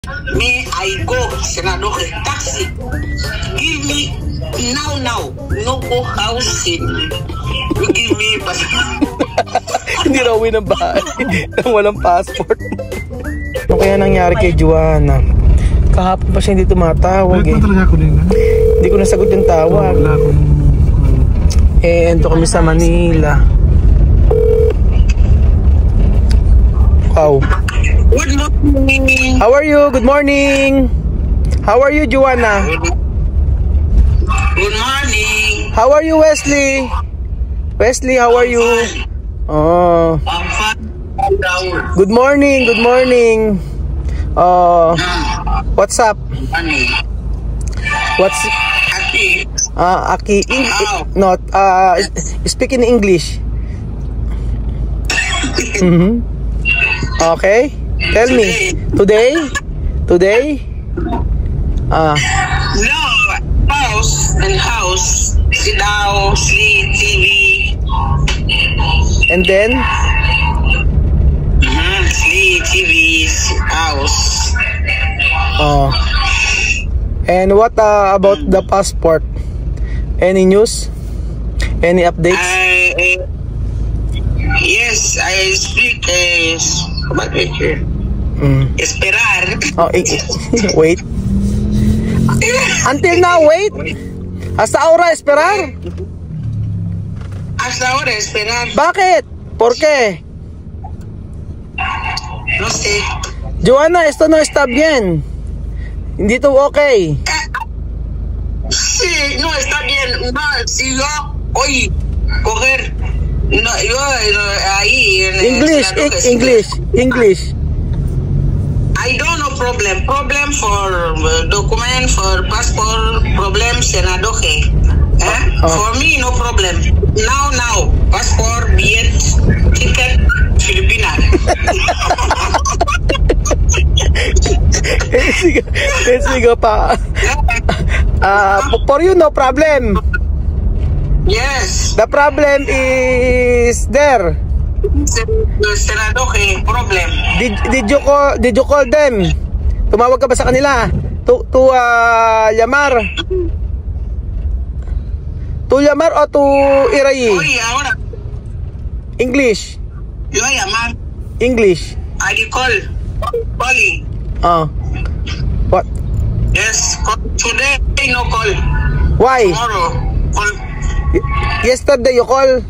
Me, I go, Senador taxi. Give me now. No go house. You give me passport. Hindi raw uwi ng bahay nang walang passport. Ano kaya nangyari kay Joanna? Kahapon pa siya hindi tumatawag eh. Hindi ko nasagot yung tawag. Eh, ento kami sa Manila. Wow. Good morning. How are you? Good morning. How are you, Joanna? Good morning. How are you, Wesley? Wesley, how are you? Oh. I'm fine. Good morning. Good morning. What's up? What's Happy. Aki? Not. Speak in English. Okay. Tell me. Today? No, house. Sit down, sleep, TV. And then? Sleep, TV, house. Oh. And what about the passport? Any news? Any updates? Yes, I speak esperar. Oh, wait. Until now, wait. Hasta ahora esperar. Hasta ahora esperar. Bakit? ¿Por qué? No sé. Joanna, esto no está bien. Hindi to okay. Sí, no está bien. No, si yo hoy coger, no, yo ahí en English. I don't know problem. Problem for document, for passport, problem senador. For me, no problem. Now, passport, billet, ticket, Filipina. Sige pa. For you, no problem. Yes. The problem is there. Senador, problem. Did you call them? Tumawag ka ba sa kanila? To llamar? To llamar o to Irayi? Oye, ahora. English. Yo llamar. English. I call. Calling. What? Yes. Today no call. Why? Tomorrow call. Yesterday you call?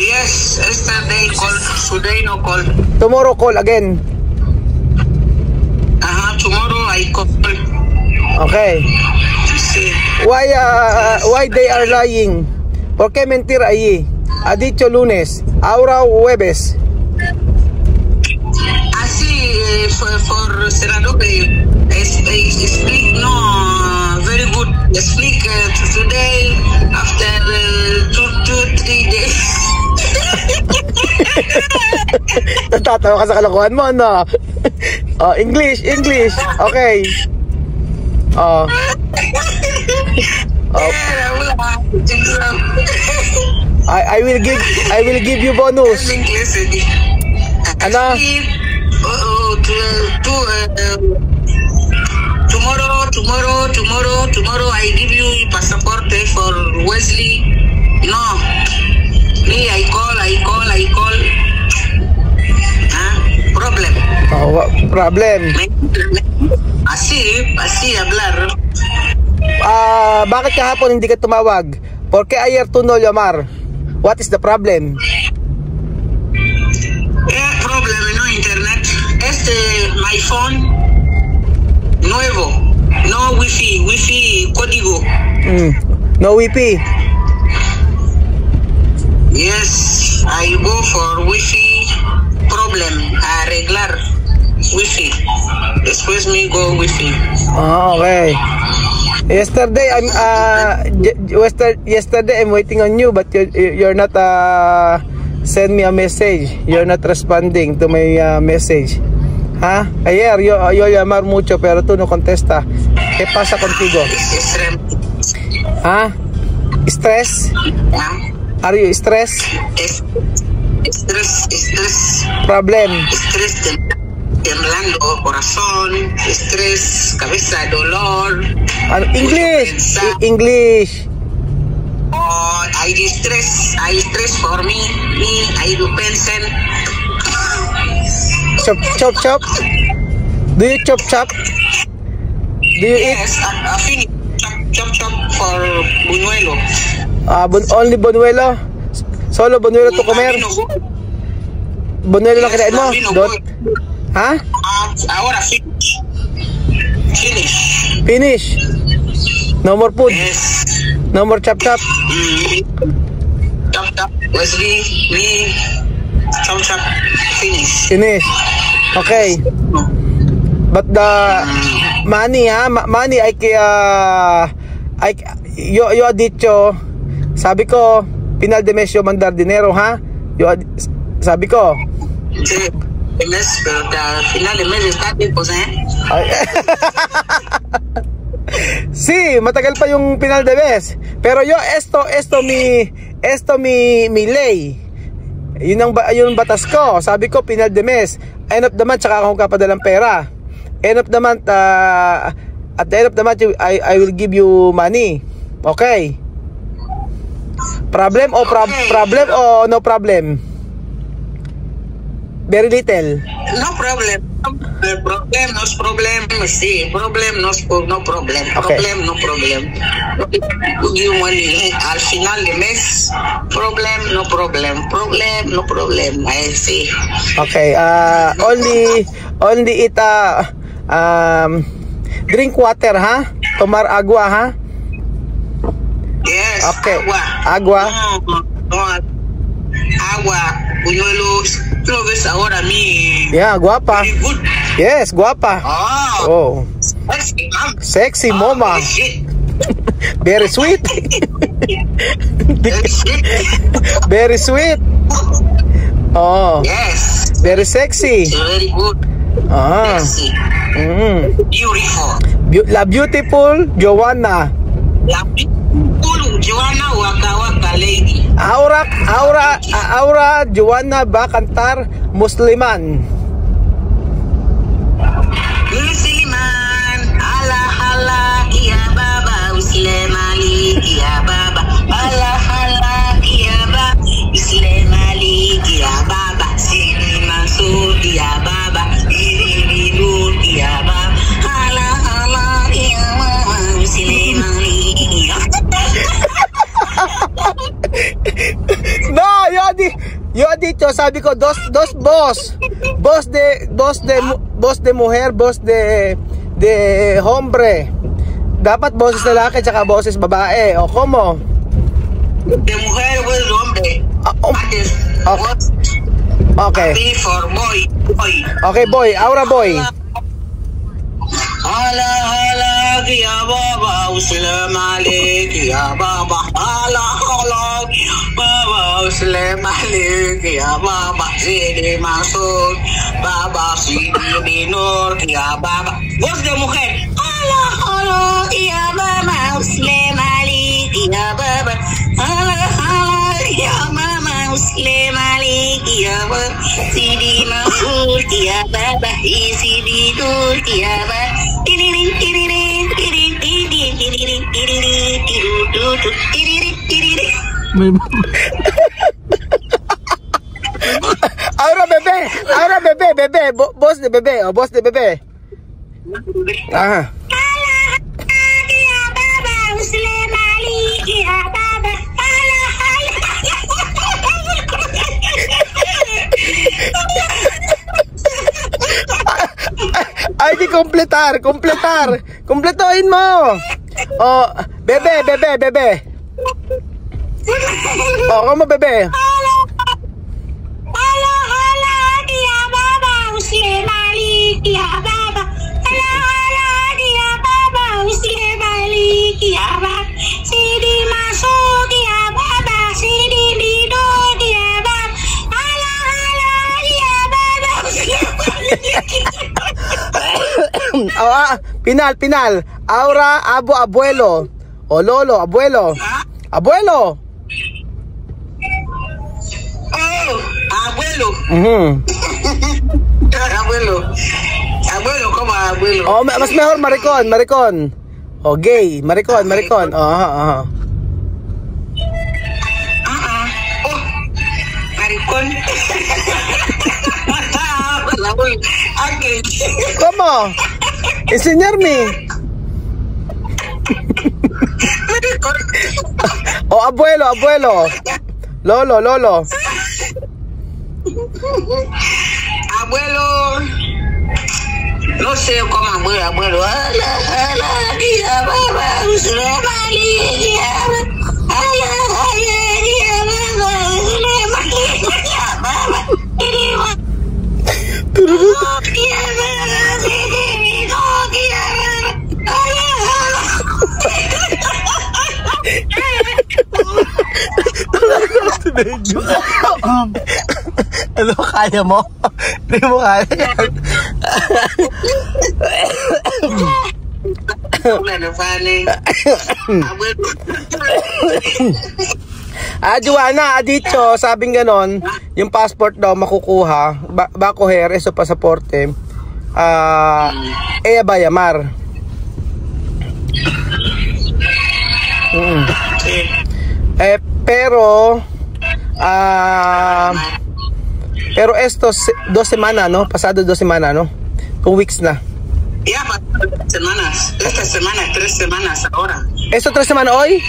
Yes, yesterday call. Today no call. Tomorrow call again. Tomorrow I call. Okay. Why they are lying? ¿Por qué mentir ahí? Ha dicho lunes, ahora jueves. Así for senador speak no very good. Speak today after 2-3 days. Natatawa ka sa kalokohan mo, no? English. Okay. I will give you bonus. Ano? Tomorrow I give you passport for Wesley. No. Me, I call. Problem. Problem. Así hablar. Bakit kahapon hindi ka tumawag? ¿Por qué ayer tú no llamar? What is the problem? Problem, no internet. My phone nuevo. No wifi código. No wifi. Yes, I go for wifi problem. Arreglar wifi. Después me go wifi. Okay. Yesterday I'm waiting on you, but you're not send me a message. You're not responding to my message. Ayer yo llamar mucho pero tú no contesta. ¿Qué pasa contigo? Stress? Are you stressed? Stress. Problem? Stress estrés, cabeza, dolor. English. English. Oh, I stress for me, I do pension. Chop. Do you chop? Do you eat? Yes, finish. Chop for buñuelo. Only buñuelo? Solo buñuelo to comer? Buñuelo lang kinain mo? Ha? Ahora finish. No more food? Yes. No more chop? Chop. Wesley, me, chop. Finish. Okay. But the money, money yo dicho, sabi ko, final de mes yo mandar dinero, ha? Sabi ko. Sí, el mes, pero final de mes está tiempo, Sí, matagal pa yung final de mes. Pero yo esto mi ley. Yun ang batas ko. Sabi ko final de mes. End of the month tsaka akong kapadalang pera. End of the month at the end of the month I will give you money. Okay. Problem o no problem? Very little. No problem. Sí, no problem. Okay. No problem. You money al final de mes. No problem. I see. Okay. Only eat drink water, ha? Tomar agua, ha? Yes. Okay. Agua. Agua. Buñuelos. ¿Tú lo ves ahora mi? Yeah, guapa. Very good. Yes, guapa. Oh. Sexy mama. Very sweet. Very sweet. Oh. Yes. Very sexy. Very good. Sexy. Beautiful. La beautiful Joanna. La beautiful Joanna Waka lady. Aura Joanna ba cantar Musliman? Musliman, Allah, ya baba, Muslim Ali, ya baba, Allah, ya baba, Muslim Ali, ya baba, Sini Mansur, ya baba, Sini Nur, ya baba, Allah, ya baba, Muslim Ali. No, yo dicho, sabi ko dos boss de mujer, boss de hombre. Dapat boses lalaki tsaka boses babae. O como? De mujer o de hombre. Okay. For boy. Okay, boy. Aura boy. Allah, ya baba, Muslim Ali, ya baba, Allah, baba, Muslim Ali, ya baba, Sidi Mansur, baba, Sidi Nur, ya baba. Voz de mujer. Allah, ya baba, Muslim Ali, ya baba, Allah, ya baba, Muslim Ali, ya baba, Sidi Mansur, ya baba, Sidi Nur, ya baba. Ahora bebé, boss de bebé. Ajá. Ay, di completar. Completoin mo. Oh, bebé. Oh, como bebé. Pinal. Aura, abuelo. O lolo, abuelo. Abuelo. Oh, abuelo. Mhm. Abuelo, como abuelo. Oh, mas mejor maricon, maricon. Oh, gay, maricon, maricon. Oh, Oh, maricón. Okay. ¿Cómo? Enseñarme. Maricón. Oh, abuelo, abuelo. Lolo, lolo. Abuelo. No sé cómo abuelo, abuelo. Ano, kaya mo? Hindi mo kaya. Joanna, dito, sabing ganon, yung passport daw makukuha, bako her, eso pasaporte, ba llamar. Pero estos 2 semanas, ¿no? Pasado 2 semanas, ¿no? 2 weeks na. Ya, 3 semanas. Esta semana, 3 semanas ahora. ¿Esto 3 semanas hoy?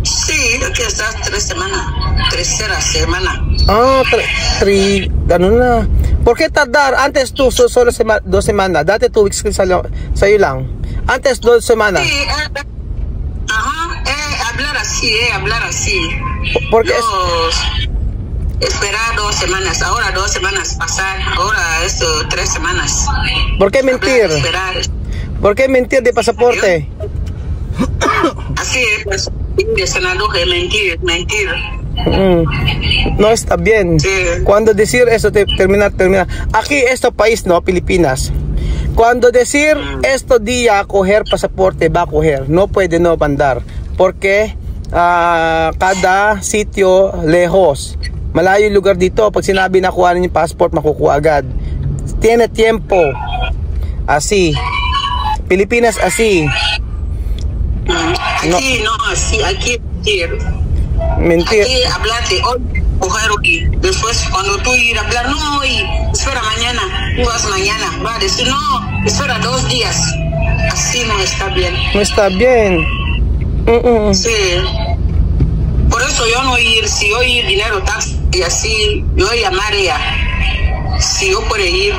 Sí, aquí estás 3 semanas. Tercera semana. Ah, 3, ganun na. ¿Por qué tardar? Antes tú, solo 2 semanas. Dati 2 weeks sa'yo lang. Antes 2 semanas. Sí, hablar así. Porque esperar 2 semanas, ahora 2 semanas pasar, ahora esto 3 semanas. ¿Por qué mentir? Esperar. ¿Por qué mentir de pasaporte? Así es, pues, de senador que mentir. No está bien. Sí. Cuando decir eso, terminar. Aquí, este país, ¿no? Filipinas. Cuando decir esto día coger pasaporte, va a coger. No puede no mandar. Porque cada sitio lejos. Malayo yung lugar dito. Pag sinabi na kuha yung passport, makukuha agad. Tiene tiempo. Así. Pilipinas así. Aquí no, así, aquí mentir. Aquí hablarte hoy, coger hoy. Después, cuando tú ir a hablar, no hoy, espera mañana, tú vas mañana. Va a decir, no, espera 2 días. Así no está bien. No está bien. Sí. Por eso yo no ir, si yo ir dinero taxi y así, yo llamar a ella. Si yo puedo ir,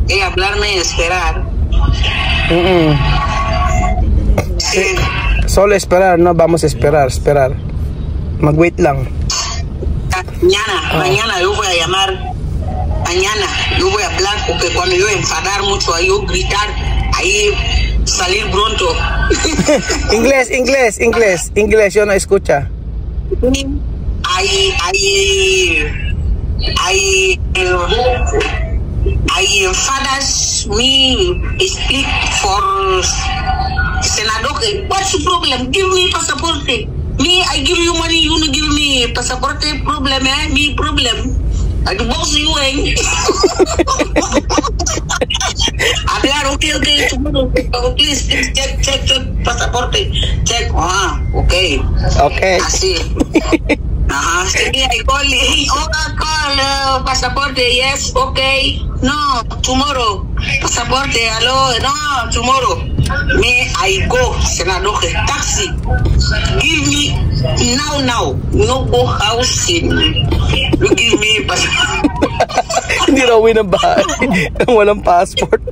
ella hablarme y esperar. Sí. Solo esperar, no vamos a esperar. Mag-wait lang. Mañana yo voy a llamar. Mañana yo voy a hablar porque cuando yo enfadar mucho, ahí yo gritar, ahí salir pronto. Inglés, yo no escucha. I enfadas me speak for senador. What's the problem? Give me passport. Me, I give you money, you no give me passport. Problem, me problem. I do box you, hablar, okay, tomorrow. Please, check passport. Check. Okay. Así. Sí, I call passport. Yes, okay. No, tomorrow. Passport, hello. No, tomorrow. Me, I go, senador, taxi. Give me now. No go house. You give me passport. Hindi raw ng bahay. Walang passport.